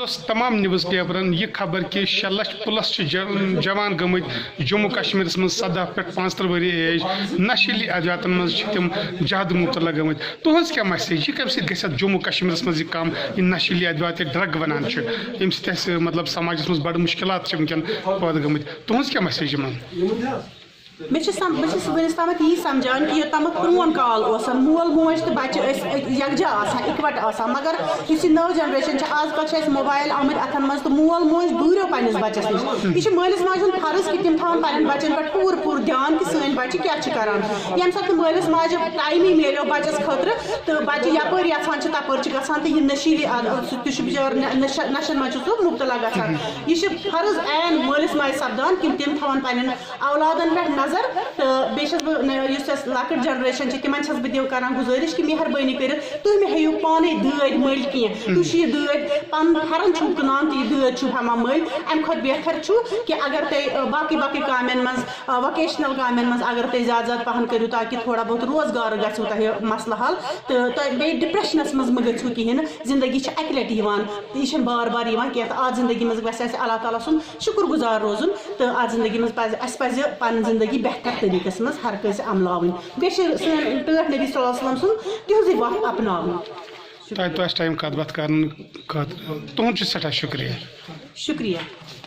تمام نیوز پیپرن یہ خبر کہ 6 لچھ پلس جوان گمت جموں کشمیر من 17 پہ 35 وری ایج نشیلی ادویاتن من تم زیادہ مبتلا گمت تہذ کیا میسیج یہ کم سی جموں کشمیر من کم یہ نشیلی ادویات ڈرگ ونان یم سی مطلب سماجس من بڑ مشکلات ونکن پید گمت تہذ کیا میسیج بہٕ چھس ونس تامت یی سمجھان کہ یوتام پرون کال مول موج تو بچہ یکجا اکوٹ مگر اس نو جنریشن آز کل موبائل آمت اتن مز تو مول موج دوریو پنس بچس نش یہ مالس ماجہ ہند فرض کہ تم تھان پن بچن پہ پور دھیان کہ سن بچہ کیا کران یم سات مالس ماجہ ٹائم ملو بچس خاطر تو بچہ یپر یھان تپر گھان تو یہ نشیلی سہ بچار نشن مز سہ مبتلا گھان یہ فرض عین مالس ماجہ سپدان کہ تم تھان پن اولادن پہ نظر تو بیس بس لکٹ جنریشن تمن چھس بہ کران گزارش کہ مہربانی کر تھی مے ہیو پانے دٲدۍ مٔلۍ کینٛہہ تُہۍ چھِ یہ دٲدۍ پن پھرن چھو کٕنان تہٕ یہ دٲدۍ چھو ہٮ۪وان مٔلۍ امہِ کھۄتہٕ بہتر چھُ کہ اگر تُہۍ باقی کامٮ۪ن منٛز ووکیشنل کامٮ۪ن منٛز اگر تُہۍ زیادٕ پہن کٔرِو تاکہ تھوڑا بہت روزگار گژھِو تۄہہِ مسلہٕ حل تہٕ تۄہہِ بیٚیہِ ڈپریشنس منٛز مہ گٔژھِو کِہیٖنۍ نہٕ زندگی چھِ اکہِ لٹہِ یِوان تہٕ یہِ چھنہٕ بار بار یِوان کینٛہہ تہٕ اتھ زندگی منٛز گژھِ اَسہِ اللہ تعالیٰ سُنٛد شُکر گُزار روزُن تہٕ اتھ زندگی منٛز اَسہِ پزِ پنٕنۍ زندگی بہتر طریقس منٛز ہر کٲنٛسہِ عملاوٕنۍ بیٚیہِ چھِ سٲنۍ ٹٲٹھ نبی صلی اللہ علیہ وسلم سُنٛد تِہنٛزٕے وَتھ اپناوٕنۍ تۄہہِ ٹایم کتھ باتھ کرن خٲطرٕ تُہُنٛد چھُ سٮ۪ٹھاہ شُکریہ شُکریہ